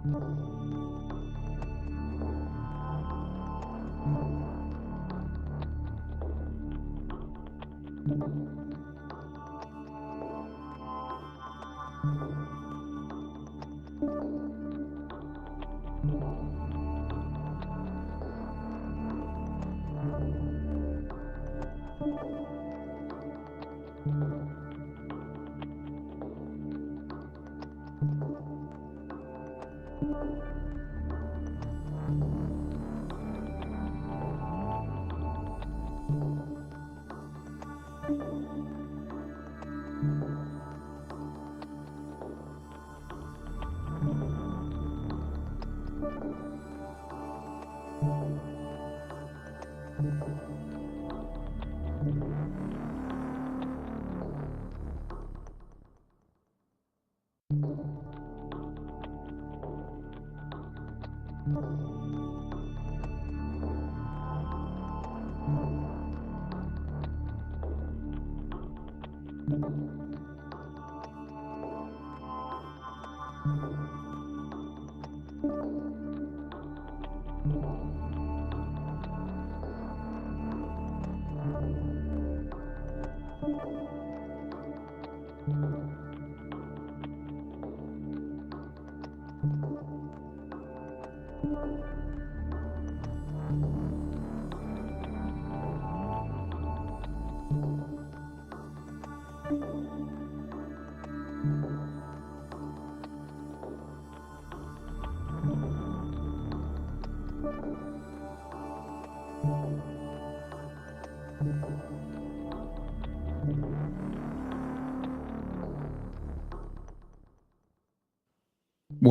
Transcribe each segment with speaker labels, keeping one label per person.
Speaker 1: Whoa,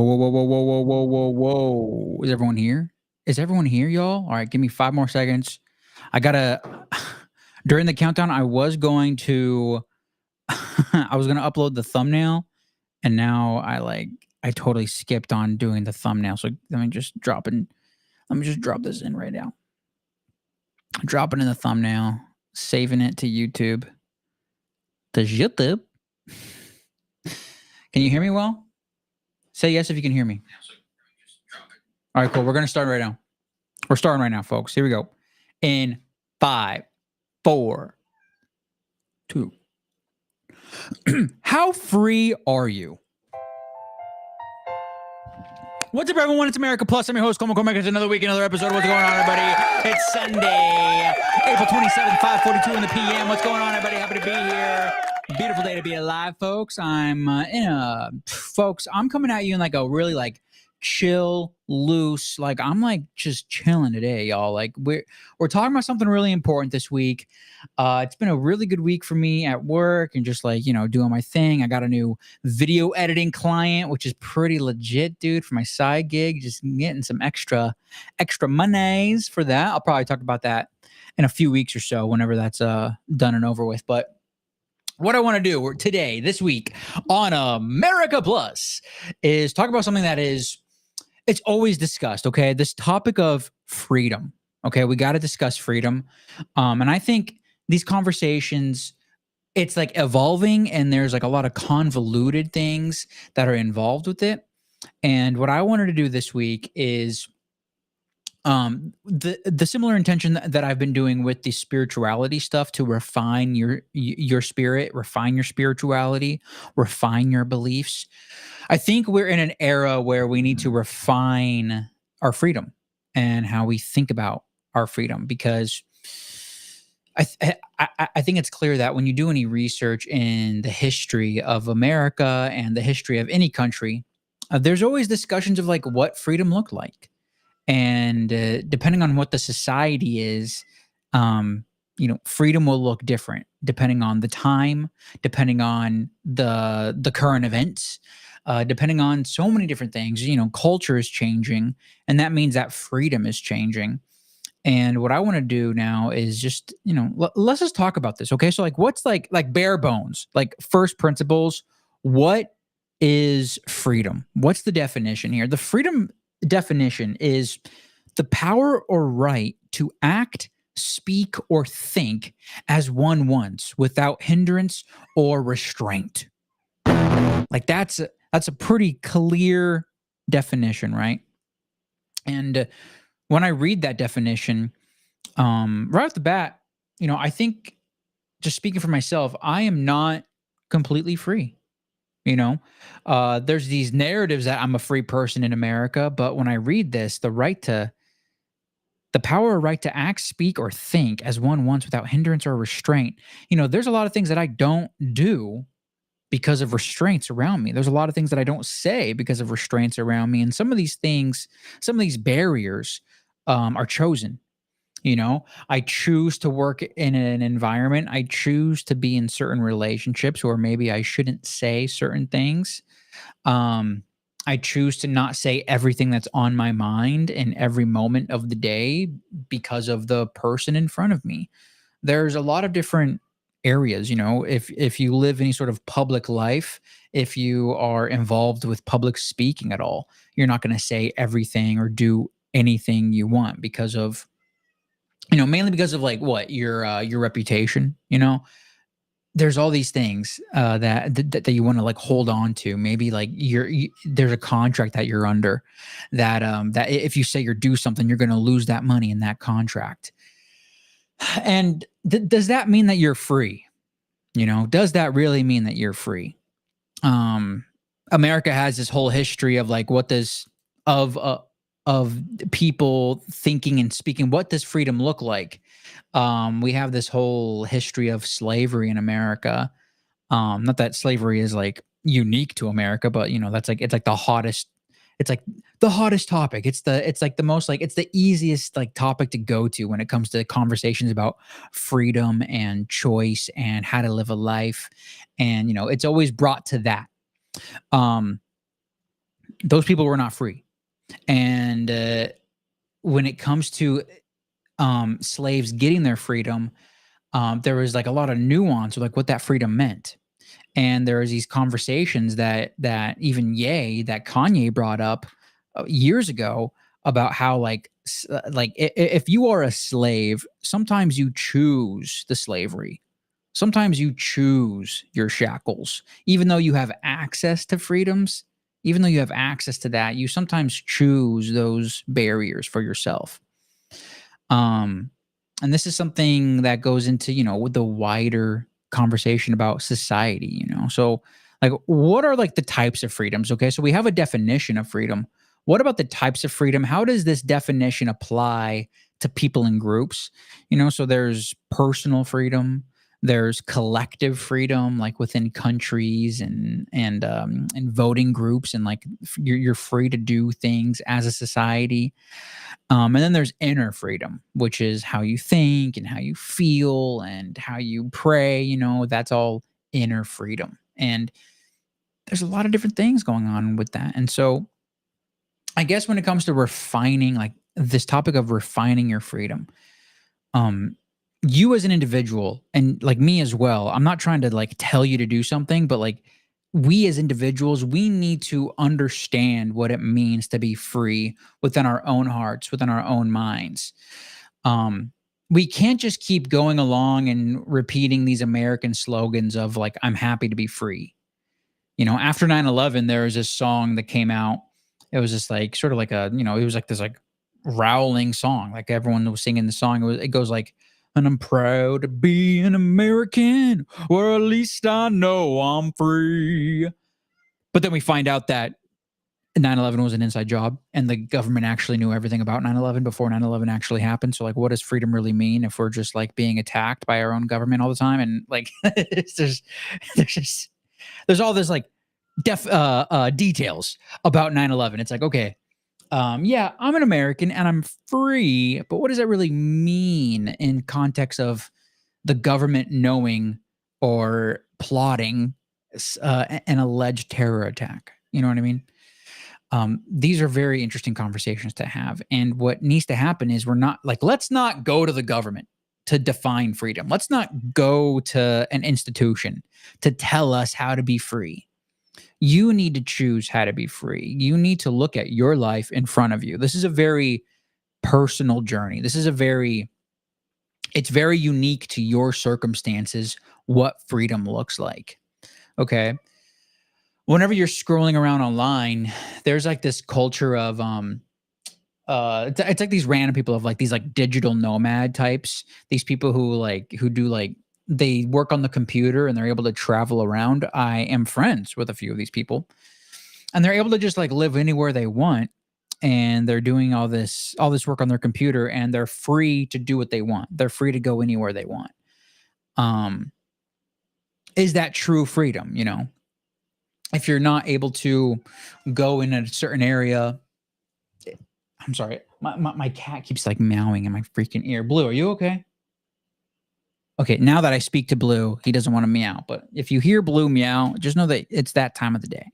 Speaker 1: whoa, whoa, whoa, whoa, whoa, whoa, whoa, whoa. Is everyone here? Is everyone here, y'all? All right, give me 5 more seconds. I gotta during the countdown, I was going to upload the thumbnail, and now I totally skipped on doing the thumbnail. So let me just drop this in right now. Dropping in the thumbnail, saving it to YouTube. The YouTube. Can you hear me well? Say yes if you can hear me. All right, cool. We're going to start right now. We're starting right now, folks. Here we go. In 5, 4, 2. How free are you? What's up, everyone? It's America Plus. I'm your host, Como Cormac. It's another week, another episode. What's going on, everybody? It's Sunday, April 27th, 5:42 in the PM. What's going on, everybody? Happy to be here. Beautiful day to be alive, folks. I'm coming at you in like a really chill, loose, I'm just chilling today, y'all. We're talking about something really important this week. It's been a really good week for me at work and just doing my thing. I got a new video editing client, which is pretty legit, dude, for my side gig. Just getting some extra monies for that. I'll probably talk about that in a few weeks or so, whenever that's done and over with. But what I want to do today, this week on America Plus, is talk about something that it's always discussed, okay? This topic of freedom, okay? We got to discuss freedom. And I think these conversations, it's evolving, and there's a lot of convoluted things that are involved with it. And what I wanted to do this week is the similar intention that I've been doing with the spirituality stuff, to refine your spirit, refine your spirituality, refine your beliefs. I think we're in an era where we need to refine our freedom and how we think about our freedom, because I think it's clear that when you do any research in the history of America and the history of any country, there's always discussions of what freedom looked like. And depending on what the society is, freedom will look different depending on the time, depending on the current events, depending on so many different things. Culture is changing, and that means that freedom is changing. And what I want to do now is just, let's just talk about this, okay? So what's bare bones, first principles, what is freedom? What's the definition here? The freedom definition is the power or right to act, speak, or think as one wants without hindrance or restraint. That's a pretty clear definition, right? And when I read that definition, right off the bat, I think, just speaking for myself, I am not completely free. You know, there's these narratives that I'm a free person in America, but when I read this, the power or right to act, speak, or think as one wants without hindrance or restraint. There's a lot of things that I don't do because of restraints around me. There's a lot of things that I don't say because of restraints around me. And some of these things, some of these barriers are chosen. I choose to work in an environment. I choose to be in certain relationships where maybe I shouldn't say certain things. Um, I choose to not say everything that's on my mind in every moment of the day because of the person in front of me. There's a lot of different areas. If you live any sort of public life, if you are involved with public speaking at all, you're not going to say everything or do anything you want because of, mainly because of like what your reputation. There's all these things that you want to like hold on to. Maybe like there's a contract that you're under that if you say you're do something, you're going to lose that money in that contract. And does that mean that you're free? Does that really mean that you're free? Um, America has this whole history of like of uh, of people thinking and speaking. What does freedom look like? We have this whole history of slavery in America. Not that slavery is like unique to America, but that's like it's like the hottest. It's like the hottest topic. It's like the most like it's the easiest like topic to go to when it comes to conversations about freedom and choice and how to live a life. And it's always brought to that. Um, those people were not free. And when it comes to slaves getting their freedom, there was like a lot of nuance of like what that freedom meant. And there was these conversations that even that Kanye brought up years ago about how if you are a slave, sometimes you choose the slavery. Sometimes you choose your shackles, even though you have access to freedoms. Even though you have access to that, you sometimes choose those barriers for yourself. Um, and this is something that goes into, with the wider conversation about society. So like, what are like the types of freedoms? Okay. So we have a definition of freedom. What about the types of freedom? How does this definition apply to people and groups? So there's personal freedom, there's collective freedom, like within countries and voting groups, and like you're free to do things as a society. And then there's inner freedom, which is how you think and how you feel and how you pray. That's all inner freedom. And there's a lot of different things going on with that. And so I guess when it comes to refining, like this topic of refining your freedom, um, you as an individual and like me as well, I'm not trying to like tell you to do something, but like we as individuals, we need to understand what it means to be free within our own hearts, within our own minds. Um, we can't just keep going along and repeating these American slogans of like, I'm happy to be free. After 9/11, there was this song that came out. It was just like sort of like it was like this like rowling song. Like everyone was singing the song. It goes like, and I'm proud to be an American, or at least I know I'm free. But then we find out that 9/11 was an inside job and the government actually knew everything about 9/11 before 9/11 actually happened. So like, what does freedom really mean if we're just like being attacked by our own government all the time? And like, there's just, there's all this like details about 9/11. It's like, okay, yeah, I'm an American and I'm free, but what does that really mean in context of the government knowing or plotting an alleged terror attack? You know what I mean? These are very interesting conversations to have. And what needs to happen is let's not go to the government to define freedom. Let's not go to an institution to tell us how to be free. You need to choose how to be free. You need to look at your life in front of you. This is a very personal journey. It's very unique to your circumstances what freedom looks like. Okay. whenever you're scrolling around online, there's like this culture of it's like these random people of like these like digital nomad types. These people who do like they work on the computer and they're able to travel around. I am friends with a few of these people, and they're able to just like live anywhere they want, and they're doing all this work on their computer, and they're free to do what they want. They're free to go anywhere they want. Um, is that true freedom? If you're not able to go in a certain area. I'm sorry. My cat keeps like meowing in my freaking ear. Blue, are you okay? Okay, now that I speak to Blue, he doesn't want to meow. But if you hear Blue meow, just know that it's that time of the day.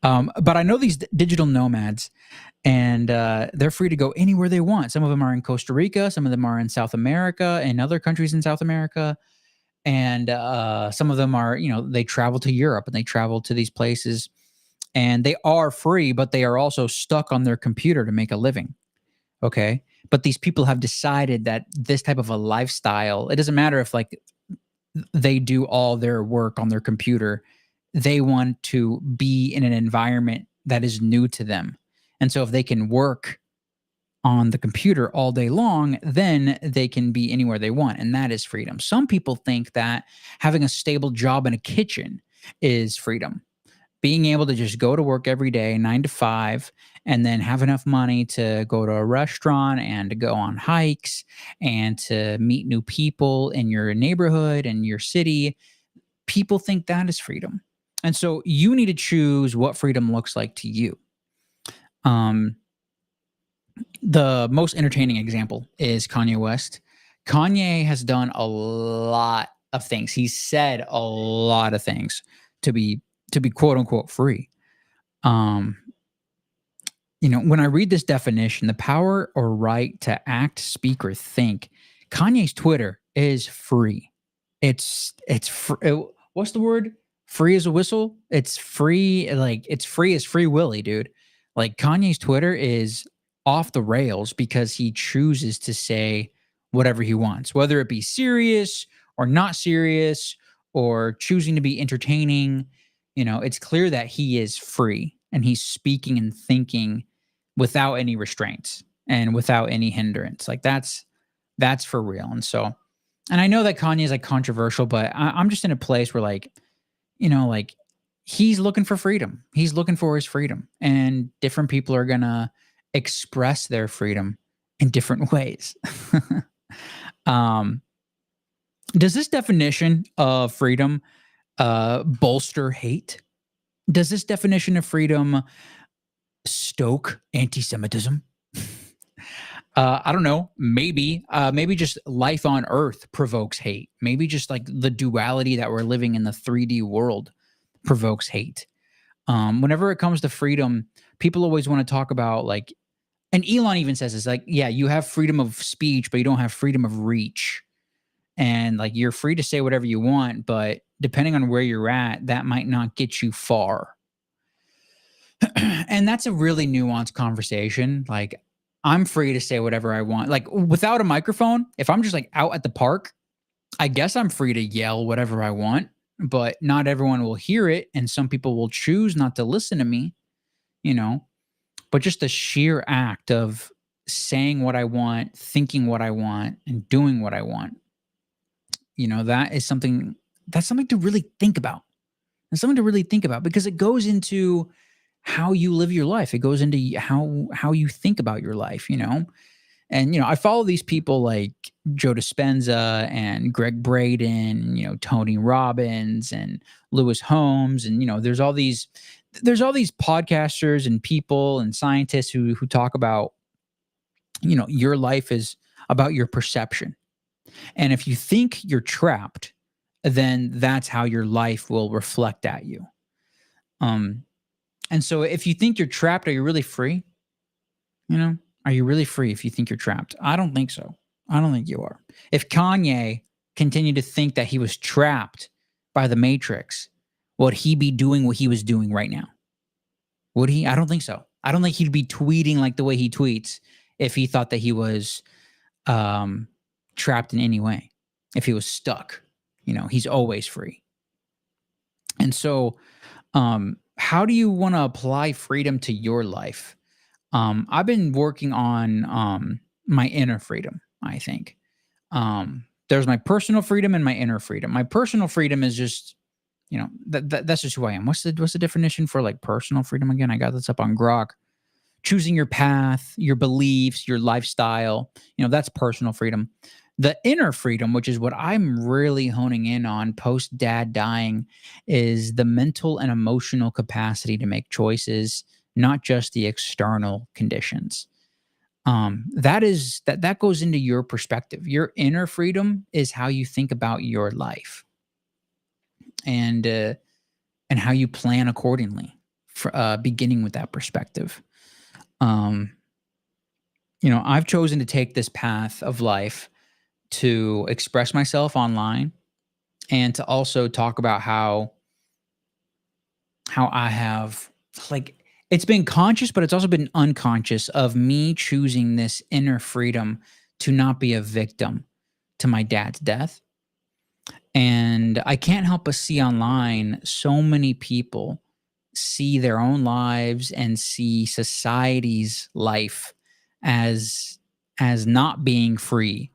Speaker 1: But I know these digital nomads, and they're free to go anywhere they want. Some of them are in Costa Rica, some of them are in South America and other countries in South America. And some of them are, they travel to Europe and they travel to these places, and they are free, but they are also stuck on their computer to make a living. Okay. But these people have decided that this type of a lifestyle, it doesn't matter if like they do all their work on their computer, they want to be in an environment that is new to them. And so if they can work on the computer all day long, then they can be anywhere they want. And that is freedom. Some people think that having a stable job in a kitchen is freedom. Being able to just go to work every day, 9 to 5, and then have enough money to go to a restaurant and to go on hikes and to meet new people in your neighborhood and your city. People think that is freedom. And so you need to choose what freedom looks like to you. The most entertaining example is Kanye West. Kanye has done a lot of things. He's said a lot of things to be quote unquote free. When I read this definition, the power or right to act, speak, or think, Kanye's Twitter is free. What's the word? Free as a whistle. It's free. Like it's free as Free Willy, dude. Like Kanye's Twitter is off the rails because he chooses to say whatever he wants, whether it be serious or not serious or choosing to be entertaining. It's clear that he is free and he's speaking and thinking without any restraints and without any hindrance. Like that's for real. And I know that Kanye is like controversial, but I'm just in a place where like he's looking for freedom. He's looking for his freedom, and different people are gonna express their freedom in different ways. Does this definition of freedom bolster hate? Does this definition of freedom stoke anti-Semitism? I don't know. Maybe just life on Earth provokes hate. Maybe just like the duality that we're living in the 3D world provokes hate. Whenever it comes to freedom, people always want to talk about like, and Elon even says it's like, yeah, you have freedom of speech, but you don't have freedom of reach. And like you're free to say whatever you want, but depending on where you're at, that might not get you far. And that's a really nuanced conversation. Like I'm free to say whatever I want. Like without a microphone, if I'm just like out at the park, I guess I'm free to yell whatever I want, but not everyone will hear it. And some people will choose not to listen to me, but just the sheer act of saying what I want, thinking what I want, and doing what I want, that's something to really think about. And something to really think about because it goes into how you live your life. It goes into how you think about your life, And I follow these people like Joe Dispenza and Greg Braden, Tony Robbins and Lewis Holmes, and there's all these podcasters and people and scientists who talk about your life is about your perception. And if you think you're trapped, then that's how your life will reflect at you. And so if you think you're trapped, are you really free? Are you really free if you think you're trapped? I don't think so. I don't think you are. If Kanye continued to think that he was trapped by the Matrix, would he be doing what he was doing right now? Would he? I don't think so. I don't think he'd be tweeting like the way he tweets if he thought that he was trapped in any way. If he was stuck, he's always free. And so, how do you want to apply freedom to your life? I've been working on my inner freedom, I think. There's my personal freedom and my inner freedom. My personal freedom is just, that's just who I am. What's the definition for like personal freedom again? I got this up on Grok. Choosing your path, your beliefs, your lifestyle, that's personal freedom. The inner freedom, which is what I'm really honing in on post dad dying, is the mental and emotional capacity to make choices, not just the external conditions. That goes into your perspective. Your inner freedom is how you think about your life, and how you plan accordingly. Beginning with that perspective. Um, I've chosen to take this path of life to express myself online and to also talk about how I have, like, it's been conscious, but it's also been unconscious of me choosing this inner freedom to not be a victim to my dad's death. And I can't help but see online so many people see their own lives and see society's life as not being free.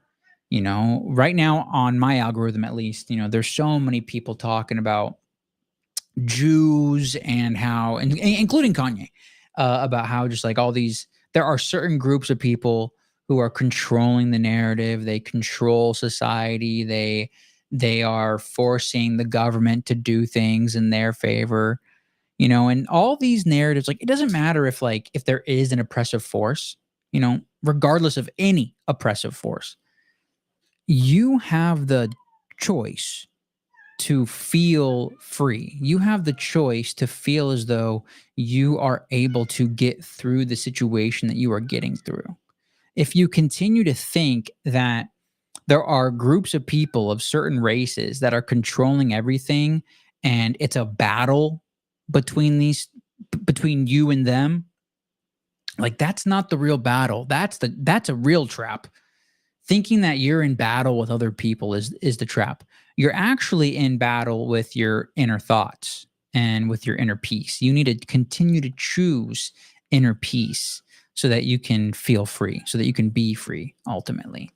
Speaker 1: Right now on my algorithm, at least, there's so many people talking about Jews and how, and including Kanye, about how just like all these, there are certain groups of people who are controlling the narrative. They control society. They are forcing the government to do things in their favor. And all these narratives, like, it doesn't matter if there is an oppressive force, regardless of any oppressive force, you have the choice to feel free. You have the choice to feel as though you are able to get through the situation that you are getting through. If you continue to think that there are groups of people of certain races that are controlling everything and it's a battle between you and them, like, that's not the real battle. That's a real trap. Thinking that you're in battle with other people is the trap. You're actually in battle with your inner thoughts and with your inner peace. You need to continue to choose inner peace so that you can feel free, so that you can be free ultimately.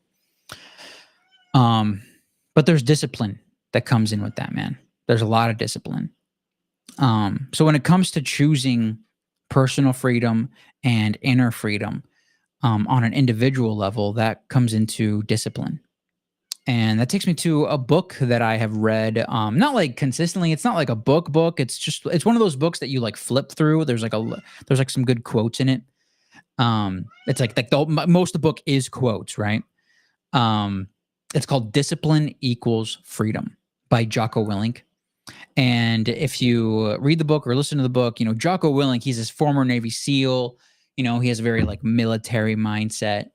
Speaker 1: But there's discipline that comes in with that, man. There's a lot of discipline. So when it comes to choosing personal freedom and inner freedom, on an individual level, that comes into discipline. And that takes me to a book that I have read, not like consistently. It's not like a book. It's one of those books that you like flip through. There's like some good quotes in it. It's like most of the book is quotes, right? It's called Discipline Equals Freedom by Jocko Willink. And if you read the book or listen to the book, Jocko Willink, he's this former Navy SEAL. He has a very like military mindset.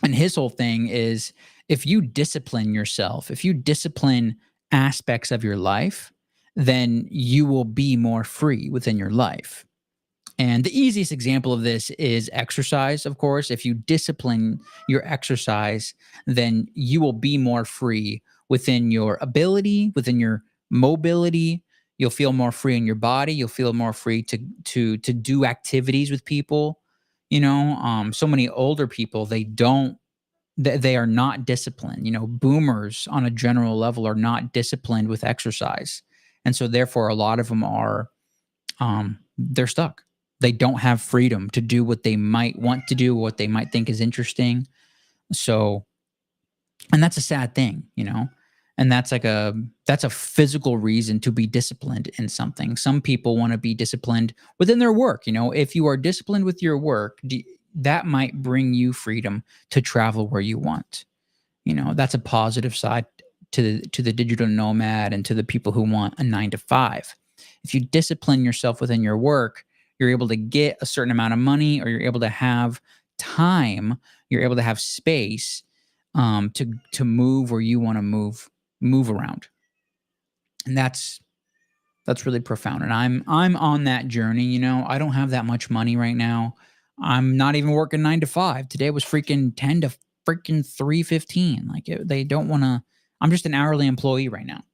Speaker 1: And his whole thing is, if you discipline yourself, if you discipline aspects of your life, then you will be more free within your life. And the easiest example of this is exercise, of course. If you discipline your exercise, then you will be more free within your ability, within your mobility. You'll feel more free in your body. You'll feel more free to do activities with people. So many older people, they are not disciplined. Boomers on a general level are not disciplined with exercise. And so therefore a lot of them are, they're stuck. They don't have freedom to do what they might want to do, what they might think is interesting. So, and that's a sad thing, and that's a physical reason to be disciplined in something. Some people want to be disciplined within their work. If you are disciplined with your work, that might bring you freedom to travel where you want. That's a positive side to the digital nomad and to the people who want a 9 to 5. If you discipline yourself within your work, you're able to get a certain amount of money, or you're able to have time, you're able to have space, to move where you want to move around. And that's really profound. And I'm on that journey. I don't have that much money right now. I'm not even working 9 to 5. Today was freaking 10 to freaking 3:15. Like, they don't want to. I'm just an hourly employee right now.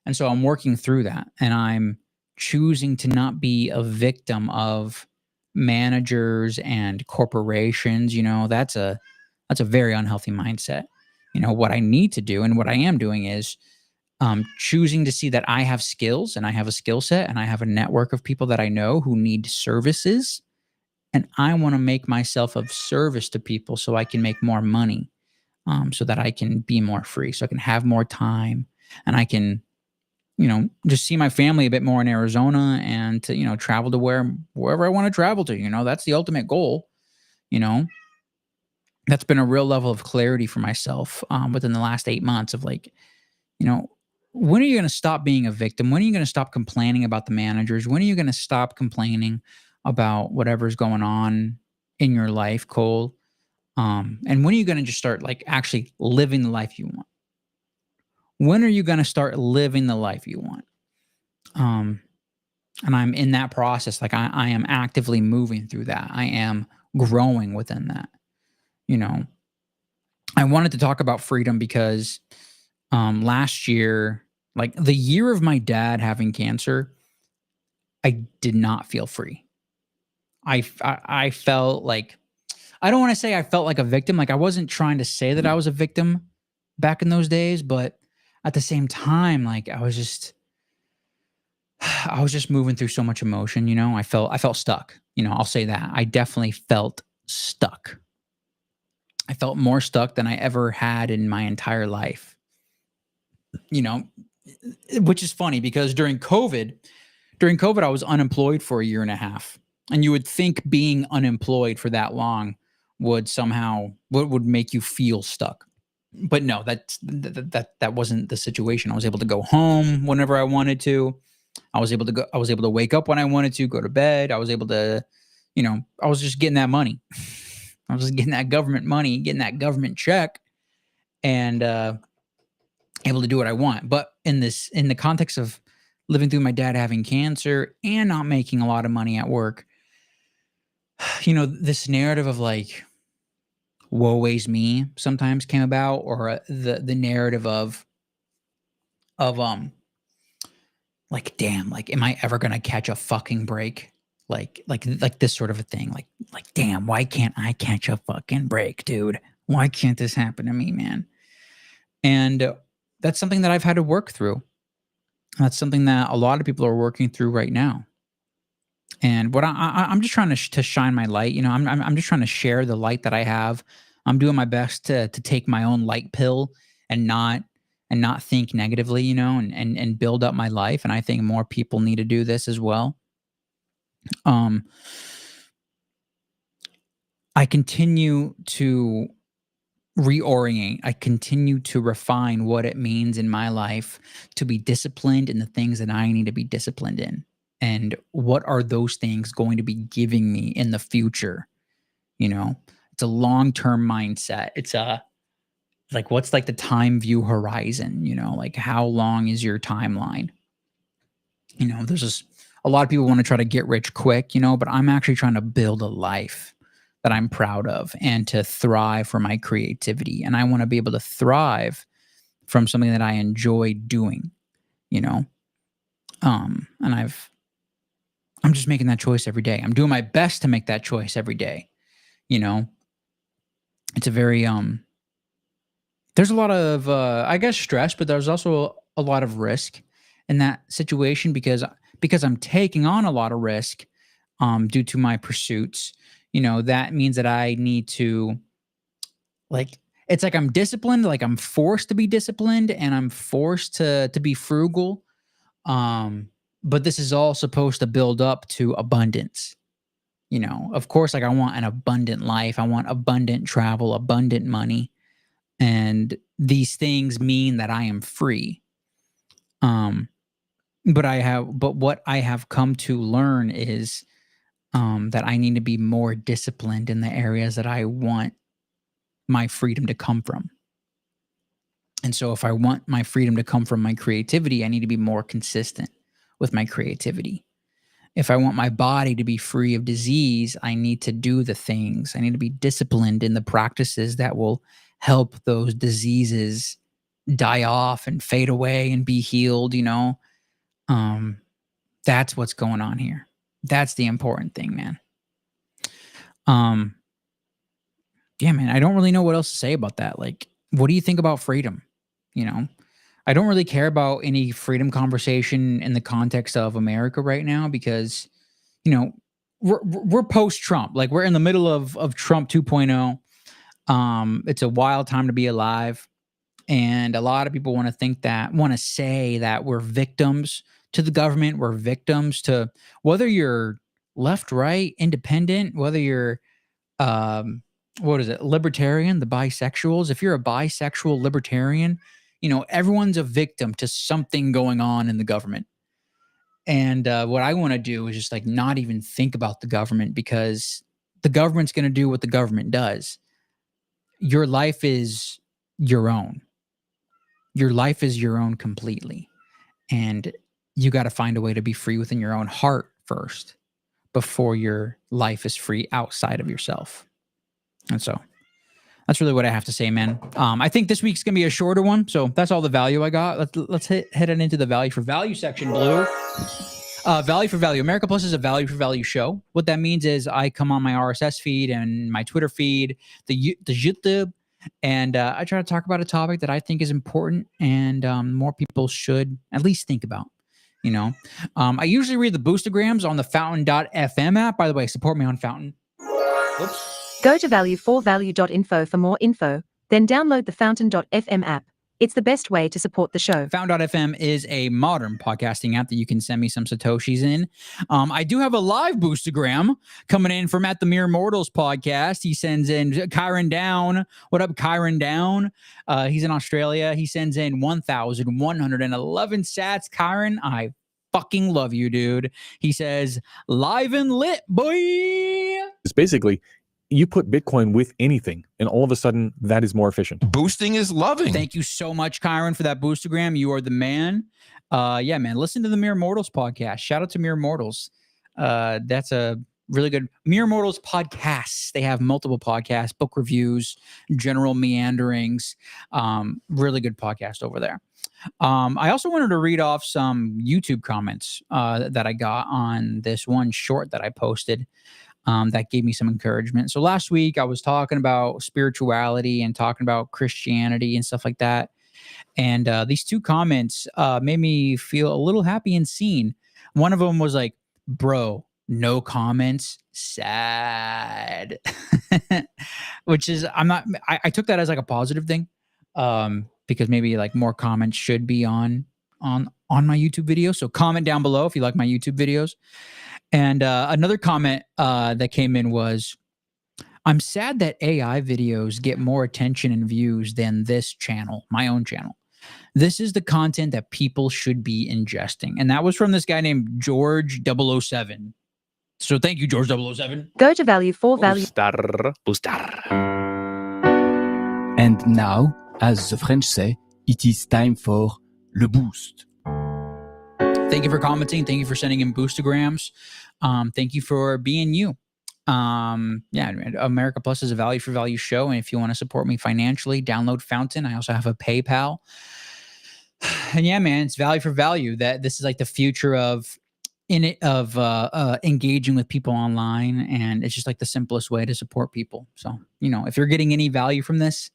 Speaker 1: And so I'm working through that, and I'm choosing to not be a victim of managers and corporations. That's a very unhealthy mindset. What I need to do and what I am doing is choosing to see that I have skills and I have a skill set and I have a network of people that I know who need services. And I want to make myself of service to people so I can make more money, so that I can be more free, so I can have more time, and I can, just see my family a bit more in Arizona, and to, travel to wherever I want to travel to. That's the ultimate goal. You know, that's been a real level of clarity for myself within the last 8 months of like, you know, when are you going to stop being a victim? When are you going to stop complaining about the managers? When are you going to stop complaining about whatever's going on in your life, Cole? And when are you going to just start like actually living the life you want? When are you going to start living the life you want? Um, and I'm in that process. Like I am actively moving through that. I am growing within that. You know, I wanted to talk about freedom because last year, like the year of my dad having cancer, I did not feel free. I felt like, I don't want to say I felt like a victim. Like I wasn't trying to say that I was a victim back in those days, but at the same time, like I was just moving through so much emotion. I felt stuck. I'll say that I definitely felt stuck. I felt more stuck than I ever had in my entire life. You know, which is funny because during COVID, I was unemployed for a year and a half. And you would think being unemployed for that long would somehow would make you feel stuck. But no, that wasn't the situation. I was able to go home whenever I wanted to. I was able to wake up when I wanted to, go to bed. I was able to, I was just getting that money. I was just getting that government money, getting that government check, and able to do what I want. But in the context of living through my dad having cancer and not making a lot of money at work, this narrative of like woe is me sometimes came about, or the narrative of like, damn, like, am I ever gonna catch a fucking break? Like this sort of a thing. Like, damn, why can't I catch a fucking break, dude? Why can't this happen to me, man? And that's something that I've had to work through. That's something that a lot of people are working through right now. And what I'm just trying to shine my light. I'm just trying to share the light that I have. I'm doing my best to take my own light pill and not think negatively, and build up my life. And I think more people need to do this as well. Um, I continue to reorient. I continue to refine what it means in my life to be disciplined in the things that I need to be disciplined in. And what are those things going to be giving me in the future? It's a long-term mindset. It's a like, what's like the time view horizon, like how long is your timeline? There's just a lot of people want to try to get rich quick, but I'm actually trying to build a life that I'm proud of and to thrive for my creativity. And I want to be able to thrive from something that I enjoy doing, you know? And I'm just making that choice every day. I'm doing my best to make that choice every day. You know, it's a very, there's a lot of, I guess, stress, but there's also a lot of risk in that situation because I'm taking on a lot of risk due to my pursuits. That means that I need to, like, it's like I'm disciplined, like I'm forced to be disciplined, and I'm forced to be frugal. Um, but this is all supposed to build up to abundance. Of course, like I want an abundant life. I want abundant travel, abundant money. And these things mean that I am free. Um, but what I have come to learn is that I need to be more disciplined in the areas that I want my freedom to come from. And so if I want my freedom to come from my creativity, I need to be more consistent with my creativity. If I want my body to be free of disease, I need to do the things. I need to be disciplined in the practices that will help those diseases die off and fade away and be healed, you know. That's what's going on here. That's the important thing, man. Yeah, man, I don't really know what else to say about that. Like, what do you think about freedom? You know, I don't really care about any freedom conversation in the context of America right now because, you know, we're post-Trump. Like, we're in the middle of Trump 2.0. It's a wild time to be alive. And a lot of people want to say that we're victims to the government. We're victims to whether you're left, right, independent, whether you're libertarian, the bisexuals. If you're a bisexual libertarian, you know, everyone's a victim to something going on in the government. And what I want to do is just like not even think about the government because the government's going to do what the government does. Your life is your own. Your life is your own completely. And you got to find a way to be free within your own heart first before your life is free outside of yourself. And so that's really what I have to say, man. I think this week's going to be a shorter one. So that's all the value I got. Let's head it into the value for value section, Blue. Value for value. America Plus is a value for value show. What that means is I come on my RSS feed and my Twitter feed, the YouTube, and I try to talk about a topic that I think is important and more people should at least think about. You know, I usually read the boostergrams on the fountain.fm app. By the way, support me on Fountain. Whoops.
Speaker 2: Go to value4value.info for more info, then download the fountain.fm app. It's the best way to support the show.
Speaker 1: Fountain.fm is a modern podcasting app that you can send me some Satoshis in. I do have a live boostergram coming in from At the Mere Mortals podcast. He sends in Kyron Down. What up, Kyron Down? He's in Australia. He sends in 1,111 sats. Kyron, I fucking love you, dude. He says, live and lit, boy.
Speaker 3: It's basically, you put Bitcoin with anything, and all of a sudden, that is more efficient.
Speaker 4: Boosting is loving.
Speaker 1: Thank you so much, Kyron, for that boostergram. You are the man. Yeah, man. Listen to the Mere Mortals podcast. Shout out to Mere Mortals. That's a really good Mere Mortals podcasts. They have multiple podcasts, book reviews, general meanderings. Really good podcast over there. I also wanted to read off some YouTube comments that I got on this one short that I posted. That gave me some encouragement. So last week I was talking about spirituality and talking about Christianity and stuff like that. And these two comments made me feel a little happy and seen. One of them was like, bro, no comments, sad. Which is, I took that as like a positive thing. Because maybe like more comments should be on my YouTube video. So comment down below if you like my YouTube videos. And another comment that came in was, I'm sad that AI videos get more attention and views than this channel, my own channel. This is the content that people should be ingesting. And that was from this guy named George 007. So thank you, George 007.
Speaker 2: Go to value4value.
Speaker 3: Booster.
Speaker 5: And now, as the French say, it is time for le boost.
Speaker 1: Thank you for commenting. Thank you for sending in boostergrams. Thank you for being you. Yeah, America Plus is a value for value show. And if you want to support me financially, download Fountain. I also have a PayPal. And yeah, man, it's value for value. That this is like the future of engaging with people online. And it's just like the simplest way to support people. So, you know, if you're getting any value from this,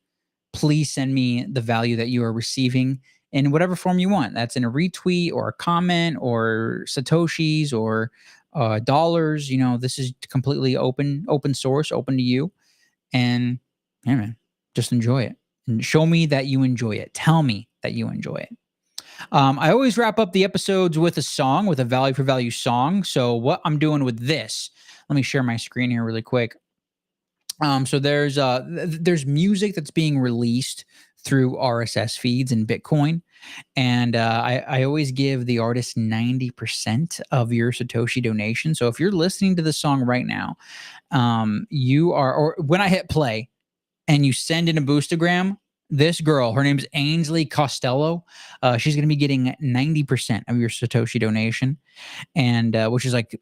Speaker 1: please send me the value that you are receiving in whatever form you want. That's in a retweet or a comment or Satoshis or dollars. You know, this is completely open source, open to you. And yeah, man, just enjoy it and show me that you enjoy it. Tell me that you enjoy it. I always wrap up the episodes with a song, with a value for value song. So what I'm doing with this, let me share my screen here really quick. So there's music that's being released through RSS feeds and Bitcoin. And I always give the artist 90% of your Satoshi donation. So if you're listening to the song right now, or when I hit play and you send in a boostergram, this girl, her name's Ainsley Costello. She's going to be getting 90% of your Satoshi donation. And which is like,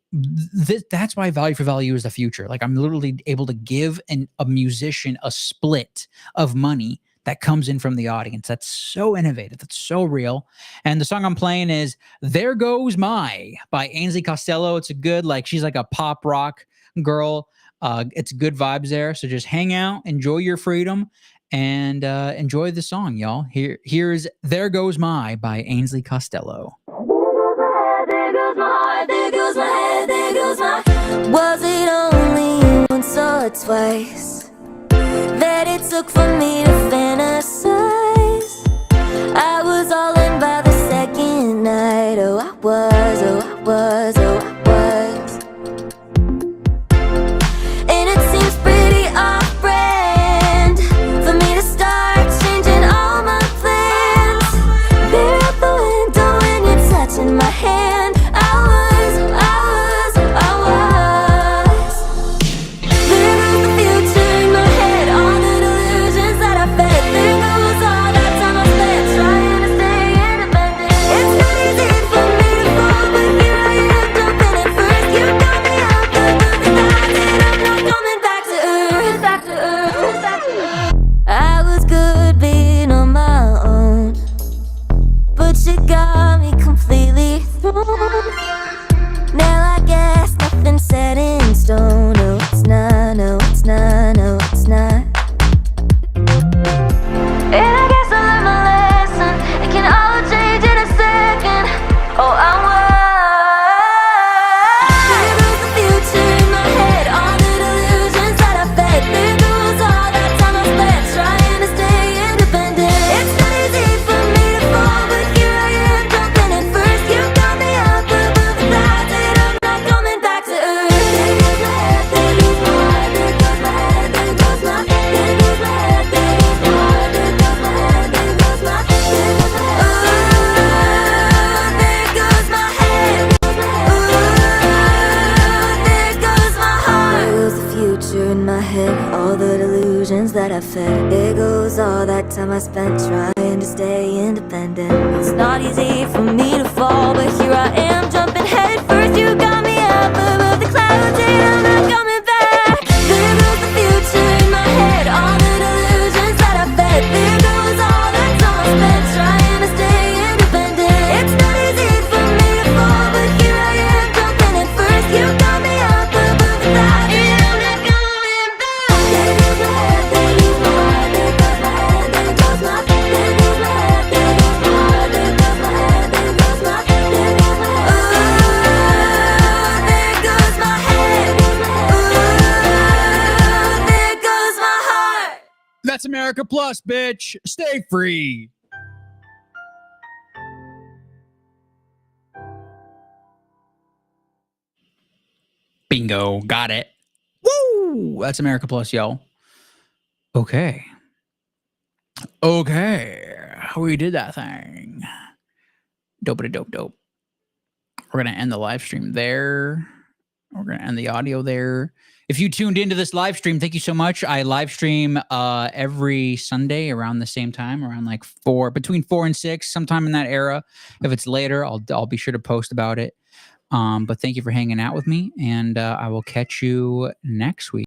Speaker 1: that's why value for value is the future. Like I'm literally able to give a musician a split of money that comes in from the audience. That's so innovative. That's so real. And the song I'm playing is There Goes My by Ainsley Costello. It's a good, like, she's like a pop rock girl. It's good vibes there. So just hang out, enjoy your freedom, and enjoy the song, y'all. Here's There Goes My by Ainsley Costello.
Speaker 4: There goes my heart, there goes my head, there goes my. Was it only once or twice that it took for me to fantasize? I was all in by the second night. Oh, I was, oh, I was, oh, I was. And it seems pretty off-brand for me to start changing all my plans. There out the window when you're touching my hand. Now I guess nothing's set in stone. No, it's not, no, it's not, no, it's not. And I guess I learned my lesson. It can all change in a second. Oh, I was. There goes the future in my head, all the delusions that I fed. There goes all that time I spent trying to stay independent. It's not easy for me to fall, but here I am jumping in first. You got me up above the clouds, and I'm not coming back to earth. There goes my head, there goes my heart, there goes my head, there goes my. There goes my head, there goes my heart, there goes my head, there goes my. There goes my head. Ooh, there goes my head. Ooh, there goes my heart. There goes the future in my head, all the delusions that I fed. There goes all that time I spent trying to stay independent. It's not easy for me to fall, but here I am jumping head first. You got me up above the clouds, and I'm not coming back. There goes the future in my head, all the delusions that I fed. There goes all that time I spent trying to stay independent. It's not easy for me to fall, but here I am jumping in first. You got me up above the clouds, and I'm not coming back. There goes my head, there goes my heart, there goes my head, there goes my. There goes my head, there goes my heart, there goes my head, there goes my. There goes my head. Ooh, there goes my head. Ooh, there goes my heart.
Speaker 1: That's America Plus, bitch. Stay free. Bingo. Got it. Woo! That's America Plus, y'all. Okay. We did that thing. Dopey dope dope. We're going to end the live stream there. We're going to end the audio there. If you tuned into this live stream, thank you so much. I live stream every Sunday around the same time, around like between 4 and 6, sometime in that era. If it's later, I'll be sure to post about it. But thank you for hanging out with me, and I will catch you next week.